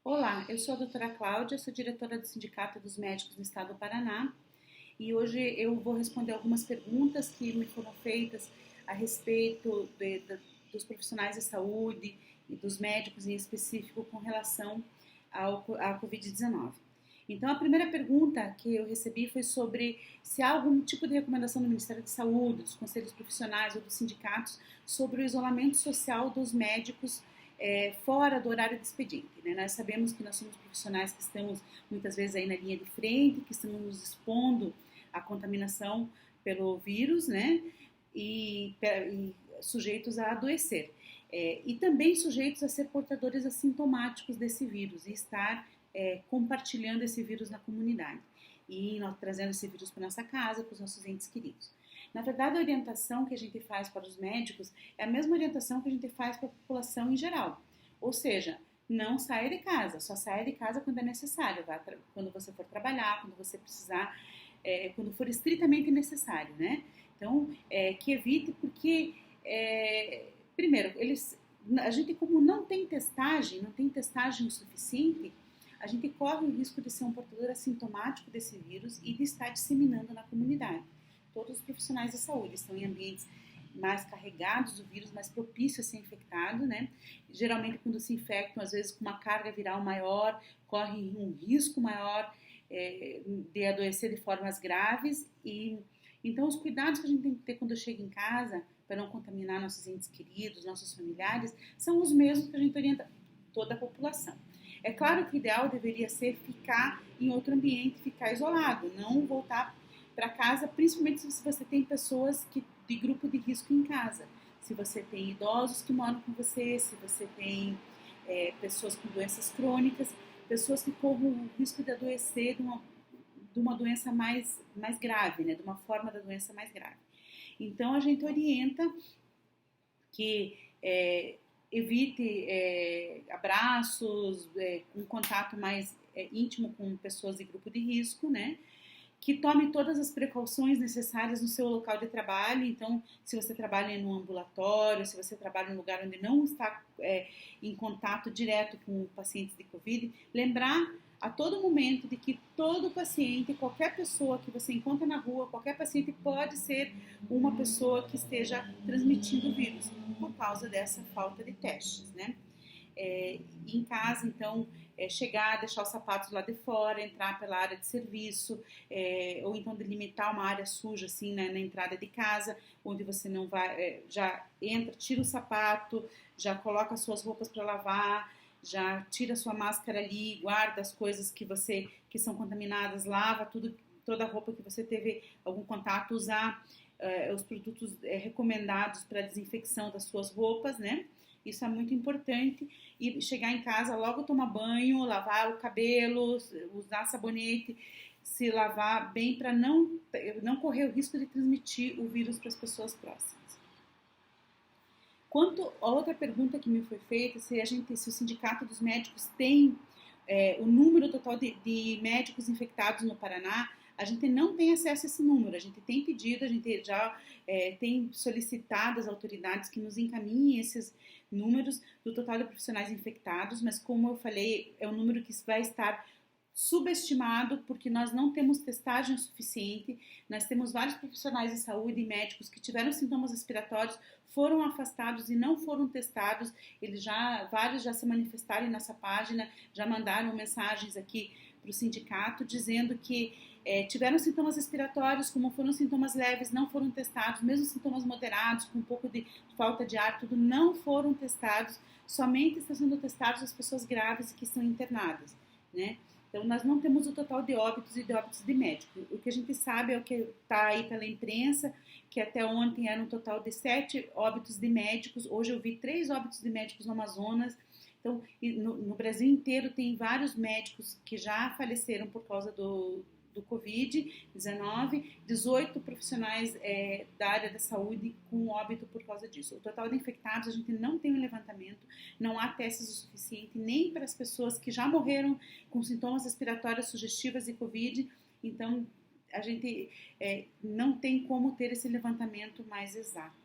Olá, eu sou a doutora Cláudia, sou diretora do Sindicato dos Médicos do Estado do Paraná e hoje eu vou responder algumas perguntas que me foram feitas a respeito dos profissionais de saúde e dos médicos em específico com relação à Covid-19. Então, a primeira pergunta que eu recebi foi sobre se há algum tipo de recomendação do Ministério da Saúde, dos conselhos profissionais ou dos sindicatos sobre o isolamento social dos médicos fora do horário de expediente, né? Nós sabemos que nós somos profissionais que estamos muitas vezes aí na linha de frente, que estamos nos expondo à contaminação pelo vírus, né? E sujeitos a adoecer. E também sujeitos a ser portadores assintomáticos desse vírus e estar compartilhando esse vírus na comunidade e nós trazendo esse vírus para nossa casa, para os nossos entes queridos. Na verdade, a orientação que a gente faz para os médicos é a mesma orientação que a gente faz para a população em geral. Ou seja, não saia de casa, só saia de casa quando é necessário, quando você for trabalhar, quando você precisar, quando for estritamente necessário, né? Então, que evite, porque, primeiro, a gente como não tem testagem o suficiente, a gente corre o risco de ser um portador assintomático desse vírus e de estar disseminando na comunidade. Todos os profissionais da saúde estão em ambientes mais carregados do vírus, mais propícios a ser infectado, né? Geralmente, quando se infectam, às vezes com uma carga viral maior, correm um risco maior de adoecer de formas graves. E então, os cuidados que a gente tem que ter quando chega em casa, para não contaminar nossos entes queridos, nossos familiares, são os mesmos que a gente orienta toda a população. É claro que o ideal deveria ser ficar em outro ambiente, ficar isolado, não voltar para casa, principalmente se você tem pessoas de grupo de risco em casa. Se você tem idosos que moram com você, se você tem pessoas com doenças crônicas, pessoas que corram o risco de adoecer de uma doença mais grave, né? De uma forma da doença mais grave. Então, a gente orienta que evite abraços, um contato mais íntimo com pessoas de grupo de risco, né? Que tome todas as precauções necessárias no seu local de trabalho. Então, se você trabalha em um ambulatório, se você trabalha em um lugar onde não está em contato direto com pacientes de Covid, lembrar a todo momento de que todo paciente, qualquer pessoa que você encontra na rua, qualquer paciente pode ser uma pessoa que esteja transmitindo o vírus por causa dessa falta de testes, né? Em casa, então, chegar, deixar os sapatos lá de fora, entrar pela área de serviço, ou então delimitar uma área suja, assim, né, na entrada de casa, onde você não vai, já entra, tira o sapato, já coloca as suas roupas para lavar, já tira a sua máscara ali, guarda as coisas que são contaminadas, lava toda a roupa que você teve algum contato, usar os produtos recomendados para desinfecção das suas roupas, né? Isso é muito importante. E chegar em casa, logo tomar banho, lavar o cabelo, usar sabonete, se lavar bem para não correr o risco de transmitir o vírus para as pessoas próximas. Quanto a outra pergunta que me foi feita, se o Sindicato dos Médicos tem o número total de médicos infectados no Paraná, a gente não tem acesso a esse número. A gente tem pedido, a gente já tem solicitado às autoridades que nos encaminhem esses números do total de profissionais infectados, mas como eu falei, é um número que vai estar subestimado porque nós não temos testagem suficiente. Nós temos vários profissionais de saúde e médicos que tiveram sintomas respiratórios, foram afastados e não foram testados. Vários já se manifestaram nessa página, já mandaram mensagens aqui para o sindicato dizendo que tiveram sintomas respiratórios, como foram sintomas leves, não foram testados, mesmo sintomas moderados, com um pouco de falta de ar, tudo não foram testados, somente estão sendo testados as pessoas graves que estão internadas, né? Então, nós não temos o total de óbitos e de óbitos de médico. O que a gente sabe é o que está aí pela imprensa, que até ontem era um total de 7 óbitos de médicos, hoje eu vi 3 óbitos de médicos no Amazonas. Então, no Brasil inteiro tem vários médicos que já faleceram por causa do Covid-19, 18 profissionais da área da saúde com óbito por causa disso. O total de infectados, a gente não tem um levantamento, não há testes o suficiente, nem para as pessoas que já morreram com sintomas respiratórios sugestivas de Covid, então a gente não tem como ter esse levantamento mais exato.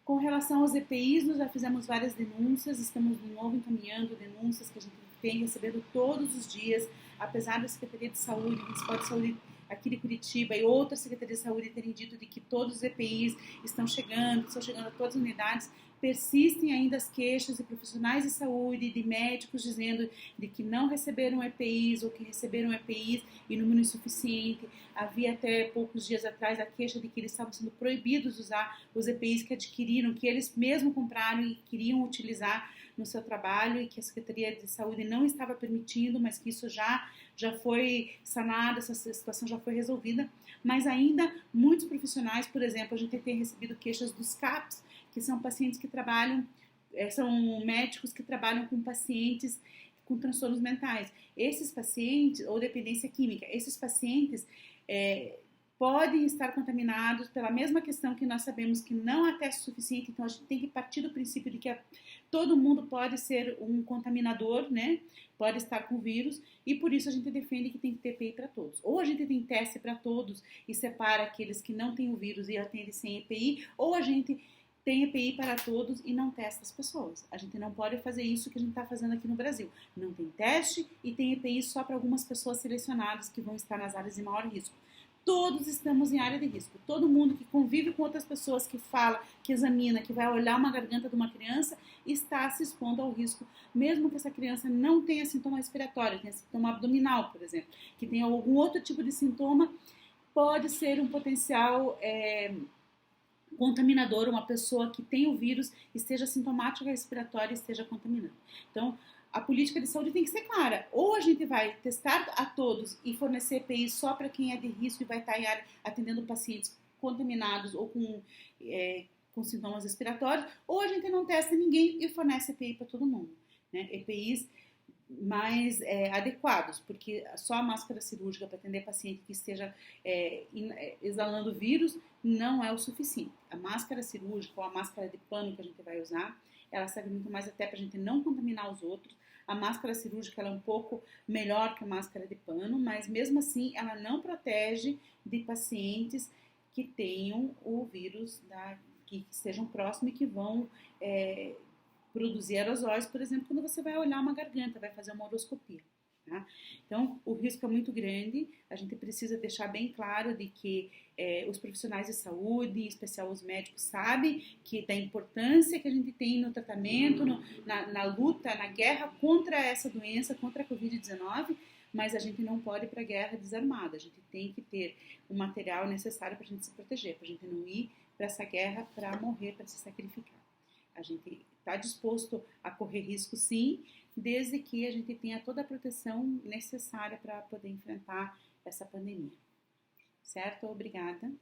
Com relação aos EPIs, nós já fizemos várias denúncias, estamos de novo encaminhando denúncias que a gente vem recebendo todos os dias, apesar da Secretaria de Saúde, Municipal de Saúde aqui de Curitiba e outras secretarias de saúde terem dito de que todos os EPIs estão chegando a todas as unidades, persistem ainda as queixas de profissionais de saúde, de médicos, dizendo de que não receberam EPIs ou que receberam EPIs em número insuficiente. Havia até poucos dias atrás a queixa de que eles estavam sendo proibidos de usar os EPIs que adquiriram, que eles mesmos compraram e queriam utilizar no seu trabalho, e que a Secretaria de Saúde não estava permitindo, mas que isso já foi sanado, essa situação já foi resolvida. Mas ainda muitos profissionais, por exemplo, a gente tem recebido queixas dos CAPs, que são pacientes que trabalham, são médicos que trabalham com pacientes com transtornos mentais. Esses pacientes, ou dependência química, esses pacientes podem estar contaminados pela mesma questão que nós sabemos que não há teste suficiente, então a gente tem que partir do princípio de que todo mundo pode ser um contaminador, né? Pode estar com vírus, e por isso a gente defende que tem que ter EPI para todos. Ou a gente tem teste para todos e separa aqueles que não têm o vírus e atende sem EPI, ou a gente tem EPI para todos e não testa as pessoas. A gente não pode fazer isso que a gente está fazendo aqui no Brasil. Não tem teste e tem EPI só para algumas pessoas selecionadas que vão estar nas áreas de maior risco. Todos estamos em área de risco. Todo mundo que convive com outras pessoas, que fala, que examina, que vai olhar uma garganta de uma criança, está se expondo ao risco, mesmo que essa criança não tenha sintoma respiratório, tenha sintoma abdominal, por exemplo, que tenha algum outro tipo de sintoma, pode ser um potencial contaminador, uma pessoa que tem o vírus, esteja sintomática respiratória e esteja contaminando. Então, a política de saúde tem que ser clara. Ou a gente vai testar a todos e fornecer EPI só para quem é de risco e vai estar atendendo pacientes contaminados ou com sintomas respiratórios, ou a gente não testa ninguém e fornece EPI para todo mundo, né? EPIs mais adequados, porque só a máscara cirúrgica para atender paciente que esteja exalando vírus não é o suficiente. A máscara cirúrgica ou a máscara de pano que a gente vai usar, ela serve muito mais até para a gente não contaminar os outros. A máscara cirúrgica ela é um pouco melhor que a máscara de pano, mas mesmo assim ela não protege de pacientes que tenham o vírus, que estejam próximos e que vão produzir aerosóis, por exemplo, quando você vai olhar uma garganta, vai fazer uma oroscopia. Tá? Então, o risco é muito grande, a gente precisa deixar bem claro de que os profissionais de saúde, em especial os médicos, sabem da importância que a gente tem no tratamento, na luta, na guerra contra essa doença, contra a Covid-19, mas a gente não pode ir para a guerra desarmada, a gente tem que ter o material necessário para a gente se proteger, para a gente não ir para essa guerra para morrer, para se sacrificar. A gente está disposto a correr risco, sim, desde que a gente tenha toda a proteção necessária para poder enfrentar essa pandemia. Certo? Obrigada.